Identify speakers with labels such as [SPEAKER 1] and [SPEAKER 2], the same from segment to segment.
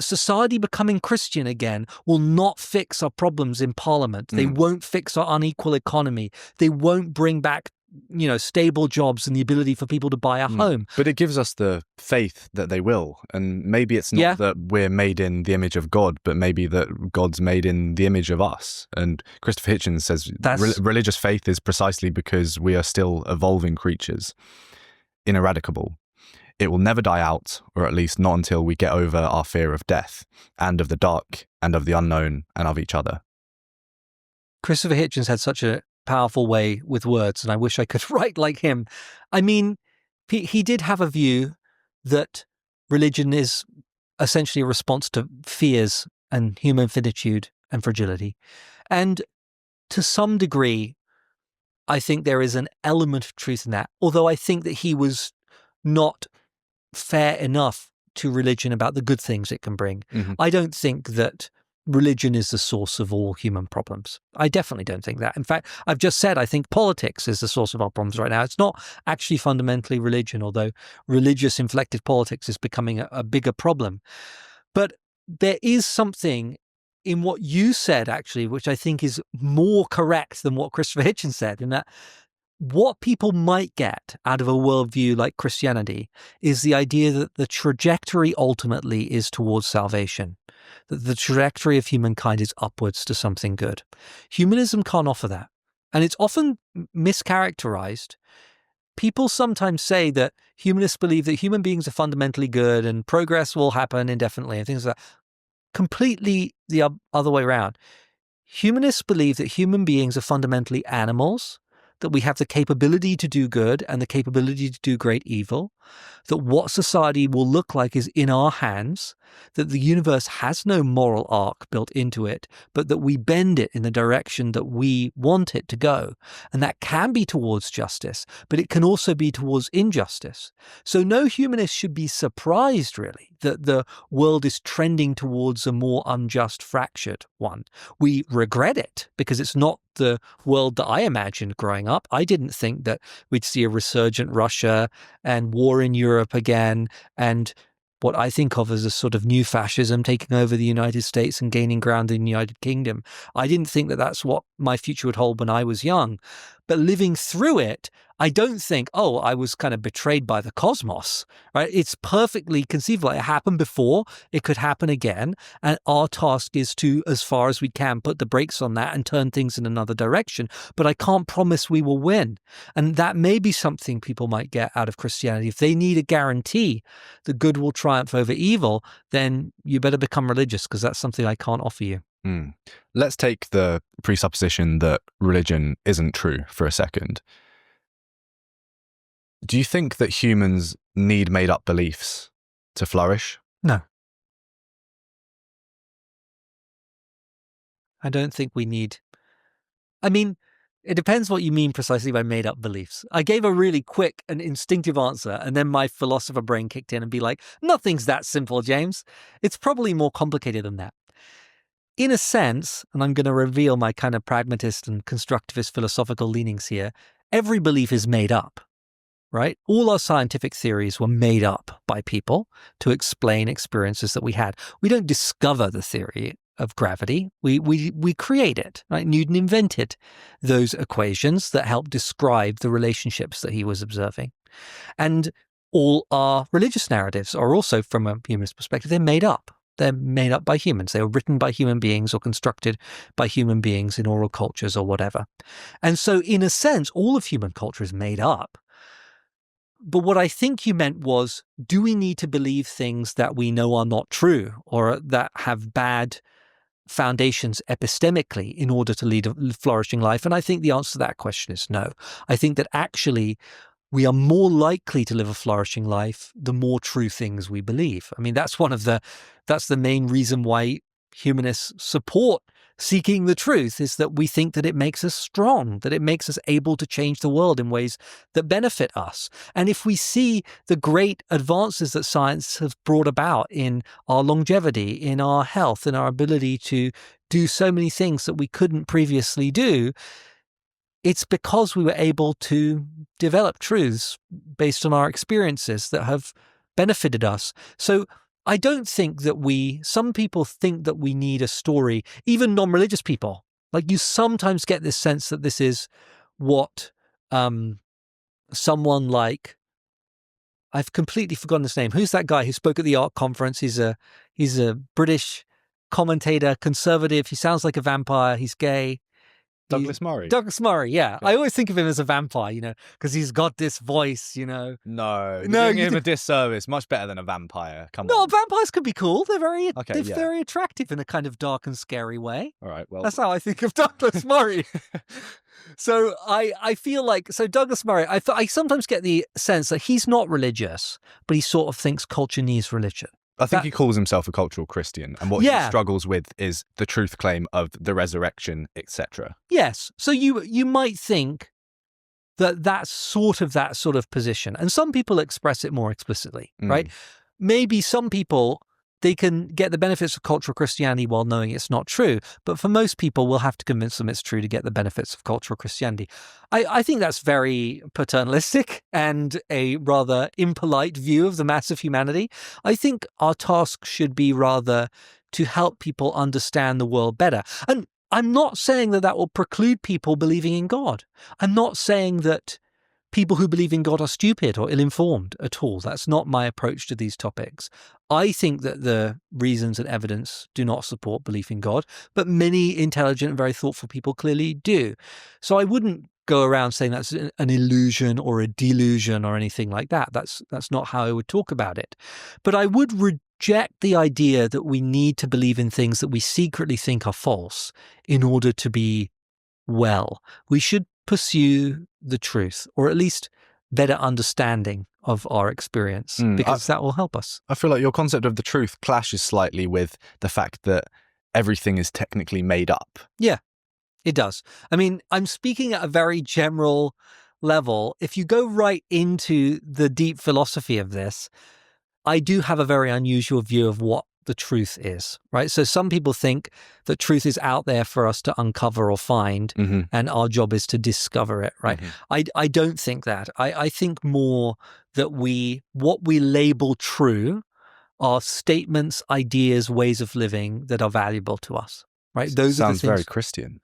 [SPEAKER 1] society becoming Christian again will not fix our problems in Parliament. They won't fix our unequal economy. They won't bring back, stable jobs and the ability for people to buy a home.
[SPEAKER 2] But it gives us the faith that they will. And maybe it's not that we're made in the image of God, but maybe that God's made in the image of us. And Christopher Hitchens says religious faith is precisely because we are still evolving creatures, ineradicable. It will never die out, or at least not until we get over our fear of death and of the dark and of the unknown and of each other.
[SPEAKER 1] Christopher Hitchens had such a powerful way with words, and I wish I could write like him. I mean, he did have a view that religion is essentially a response to fears and human finitude and fragility. And to some degree, I think there is an element of truth in that, although I think that he was not fair enough to religion about the good things it can bring. I don't think that religion is the source of all human problems. I definitely don't think that. In fact, I've just said I think politics is the source of our problems right now. It's not actually fundamentally religion, although religious inflected politics is becoming a bigger problem. But there is something in what you said, actually, which I think is more correct than what Christopher Hitchens said, in that what people might get out of a worldview like Christianity is the idea that the trajectory ultimately is towards salvation, that the trajectory of humankind is upwards to something good. Humanism can't offer that, and it's often mischaracterized. People sometimes say that humanists believe that human beings are fundamentally good and progress will happen indefinitely and things like that. Completely the other way around. Humanists believe that human beings are fundamentally animals, that we have the capability to do good and the capability to do great evil, that what society will look like is in our hands, that the universe has no moral arc built into it, but that we bend it in the direction that we want it to go. And that can be towards justice, but it can also be towards injustice. So no humanist should be surprised, really, that the world is trending towards a more unjust, fractured one. We regret it because it's not the world that I imagined growing up. I didn't think that we'd see a resurgent Russia and war in Europe again, and what I think of as a sort of new fascism taking over the United States and gaining ground in the United Kingdom. I didn't think that that's what my future would hold when I was young. But living through it, I don't think, I was kind of betrayed by the cosmos, right? It's perfectly conceivable. It happened before, it could happen again. And our task is to, as far as we can, put the brakes on that and turn things in another direction. But I can't promise we will win. And that may be something people might get out of Christianity. If they need a guarantee that good will triumph over evil, then you better become religious, because that's something I can't offer you.
[SPEAKER 2] Let's take the presupposition that religion isn't true for a second. Do you think that humans need made-up beliefs to flourish?
[SPEAKER 1] No. I don't think we need. I mean, it depends what you mean precisely by made-up beliefs. I gave a really quick and instinctive answer, and then my philosopher brain kicked in and be like, nothing's that simple, James. It's probably more complicated than that. In a sense, and I'm going to reveal my kind of pragmatist and constructivist philosophical leanings here, every belief is made up. Right? All our scientific theories were made up by people to explain experiences that we had. We don't discover the theory of gravity. We create it. Right? Newton invented those equations that help describe the relationships that he was observing. And all our religious narratives are also, from a humanist perspective, they're made up. They're made up by humans. They were written by human beings or constructed by human beings in oral cultures or whatever. And so, in a sense, all of human culture is made up. But what I think you meant was, do we need to believe things that we know are not true or that have bad foundations epistemically in order to lead a flourishing life? And I think the answer to that question is no. I think that actually we are more likely to live a flourishing life the more true things we believe. I mean, that's the main reason why humanists support seeking the truth, is that we think that it makes us strong, that it makes us able to change the world in ways that benefit us. And if we see the great advances that science has brought about in our longevity, in our health, in our ability to do so many things that we couldn't previously do, it's because we were able to develop truths based on our experiences that have benefited us. So I don't think that some people think that we need a story, even non-religious people. Like, you sometimes get this sense that this is what someone like, I've completely forgotten his name. Who's that guy who spoke at the art conference? He's a British commentator, conservative. He sounds like a vampire. He's gay.
[SPEAKER 2] Douglas Murray.
[SPEAKER 1] Douglas Murray, yeah. I always think of him as a vampire, because he's got this voice,
[SPEAKER 2] No, you're doing him a disservice. Much better than a vampire. Come on.
[SPEAKER 1] No, vampires can be cool. They're very attractive in a kind of dark and scary way.
[SPEAKER 2] All right, well,
[SPEAKER 1] that's how I think of Douglas Murray. So I feel like, Douglas Murray, I sometimes get the sense that he's not religious, but he sort of thinks culture needs religion.
[SPEAKER 2] I think he calls himself a cultural Christian, and what he struggles with is the truth claim of the resurrection, etc.
[SPEAKER 1] Yes. So you might think that that's sort of position, and some people express it more explicitly, right? Maybe some people, they can get the benefits of cultural Christianity while knowing it's not true. But for most people, we'll have to convince them it's true to get the benefits of cultural Christianity. I think that's very paternalistic and a rather impolite view of the mass of humanity. I think our task should be rather to help people understand the world better. And I'm not saying that will preclude people believing in God. I'm not saying that people who believe in God are stupid or ill-informed at all. That's not my approach to these topics. I think that the reasons and evidence do not support belief in God, but many intelligent and very thoughtful people clearly do. So I wouldn't go around saying that's an illusion or a delusion or anything like that. That's not how I would talk about it. But I would reject the idea that we need to believe in things that we secretly think are false in order to be well. We should pursue the truth, or at least better understanding of our experience, because that will help us.
[SPEAKER 2] I feel like your concept of the truth clashes slightly with the fact that everything is technically made up.
[SPEAKER 1] Yeah, it does. I mean, I'm speaking at a very general level. If you go right into the deep philosophy of this, I do have a very unusual view of what the truth is, right? So some people think that truth is out there for us to uncover or find, and our job is to discover it, right? I don't think that. I think more that what we label true are statements, ideas, ways of living that are valuable to us, right? Those
[SPEAKER 2] sounds
[SPEAKER 1] are the things.
[SPEAKER 2] Very Christian.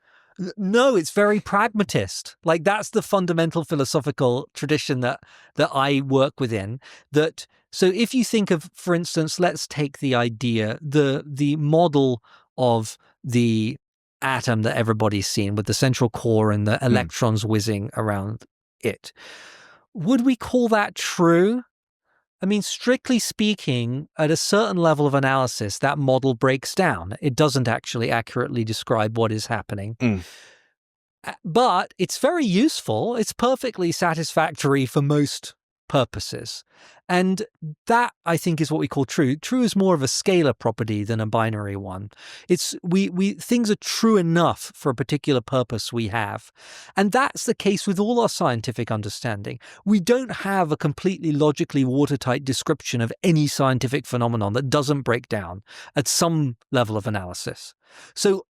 [SPEAKER 1] No, it's very pragmatist. Like, that's the fundamental philosophical tradition that I work within. So if you think of, for instance, let's take the idea, the model of the atom that everybody's seen with the central core and the electrons whizzing around it. Would we call that true? I mean, strictly speaking, at a certain level of analysis, that model breaks down. It doesn't actually accurately describe what is happening. But it's very useful. It's perfectly satisfactory for most purposes. And that, I think, is what we call true. True is more of a scalar property than a binary one. It's things are true enough for a particular purpose we have. And that's the case with all our scientific understanding. We don't have a completely logically watertight description of any scientific phenomenon that doesn't break down at some level of analysis. So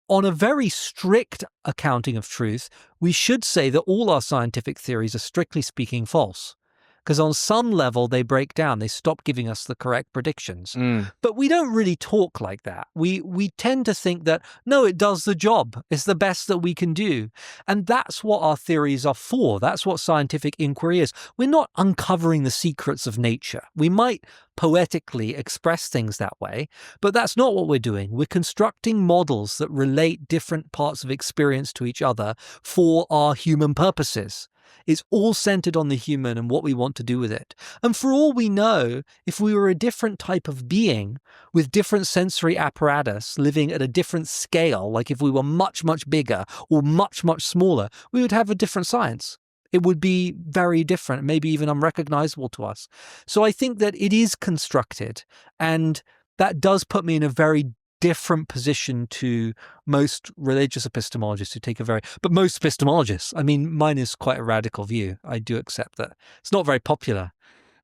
[SPEAKER 1] on a very strict accounting of truth, we should say that all our scientific theories are, strictly speaking, false. Because on some level, they break down. They stop giving us the correct predictions. But we don't really talk like that. We tend to think that, no, it does the job. It's the best that we can do. And that's what our theories are for. That's what scientific inquiry is. We're not uncovering the secrets of nature. We might poetically express things that way, but that's not what we're doing. We're constructing models that relate different parts of experience to each other for our human purposes. It's all centered on the human and what we want to do with it. And for all we know, if we were a different type of being with different sensory apparatus living at a different scale, like if we were much, much bigger or much, much smaller, we would have a different science. It would be very different, maybe even unrecognizable to us. So I think that it is constructed, and that does put me in a very different position to most religious epistemologists who take but most epistemologists, I mean, mine is quite a radical view. I do accept that. It's not very popular.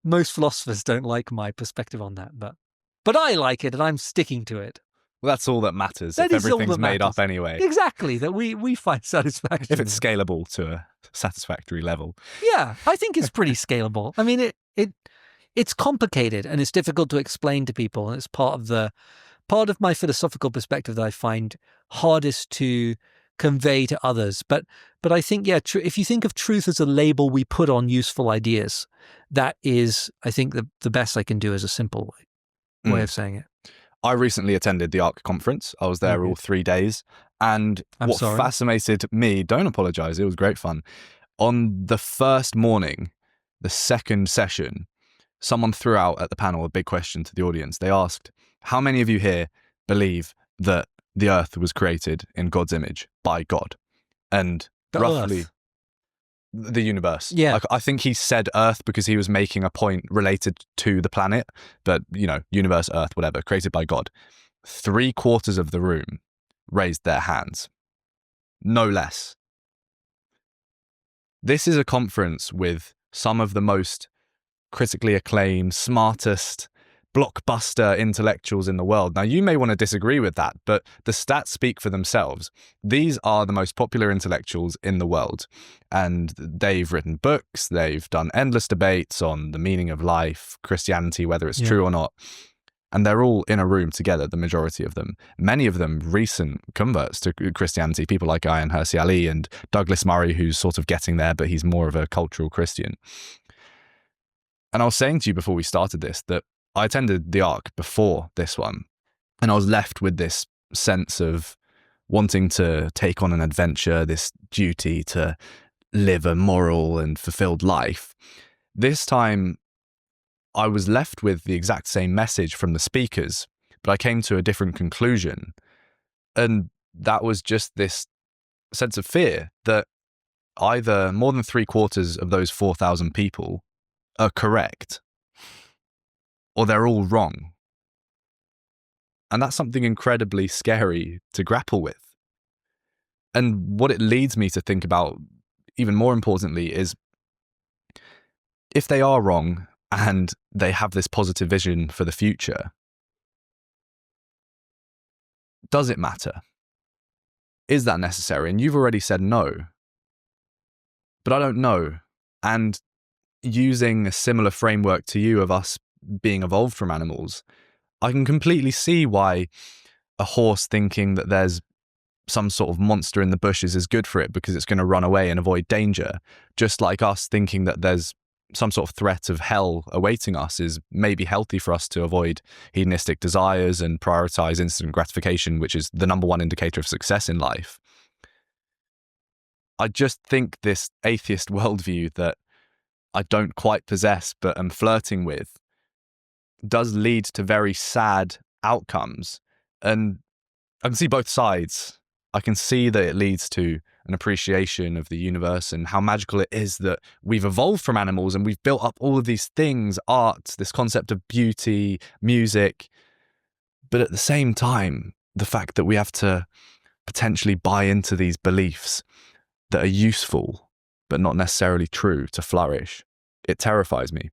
[SPEAKER 1] Most philosophers don't like my perspective on that, but I like it and I'm sticking to it.
[SPEAKER 2] Well, that's all that matters if everything's made up anyway.
[SPEAKER 1] Exactly, that we find satisfaction.
[SPEAKER 2] If it's scalable to a satisfactory level.
[SPEAKER 1] Yeah, I think it's pretty scalable. I mean, it's complicated and it's difficult to explain to people. And it's part of my philosophical perspective that I find hardest to convey to others. But I think, if you think of truth as a label we put on useful ideas, that is, I think, the best I can do as a simple way of saying it.
[SPEAKER 2] I recently attended the ARC conference. I was there all 3 days. And what fascinated me, don't apologize, it was great fun. On the first morning, the second session, someone threw out at the panel a big question to the audience. They asked, how many of you here believe that the earth was created in God's image by God? And roughly the universe.
[SPEAKER 1] Yeah.
[SPEAKER 2] I think he said earth because he was making a point related to the planet, but universe, earth, whatever, created by God. 3/4 of the room raised their hands. No less. This is a conference with some of the most critically acclaimed, smartest, blockbuster intellectuals in the world. Now, you may want to disagree with that, but the stats speak for themselves. These are the most popular intellectuals in the world, and they've written books, they've done endless debates on the meaning of life, Christianity, whether it's true or not, and they're all in a room together, the majority of them. Many of them recent converts to Christianity, people like Ayaan Hirsi Ali and Douglas Murray, who's sort of getting there, but he's more of a cultural Christian. And I was saying to you before we started this that I attended the ARC before this one, and I was left with this sense of wanting to take on an adventure, this duty to live a moral and fulfilled life. This time, I was left with the exact same message from the speakers, but I came to a different conclusion. And that was just this sense of fear that either more than 3/4 of those 4,000 people are correct, or they're all wrong. And that's something incredibly scary to grapple with. And what it leads me to think about, even more importantly, is if they are wrong and they have this positive vision for the future, does it matter? Is that necessary? And you've already said no. But I don't know. And using a similar framework to you of us being evolved from animals, I can completely see why a horse thinking that there's some sort of monster in the bushes is good for it because it's going to run away and avoid danger. Just like us thinking that there's some sort of threat of hell awaiting us is maybe healthy for us to avoid hedonistic desires and prioritize instant gratification, which is the number one indicator of success in life. I just think this atheist worldview that I don't quite possess but am flirting with does lead to very sad outcomes. And I can see both sides. I can see that it leads to an appreciation of the universe and how magical it is that we've evolved from animals and we've built up all of these things, art, this concept of beauty, music. But at the same time, the fact that we have to potentially buy into these beliefs that are useful, but not necessarily true to flourish, it terrifies me.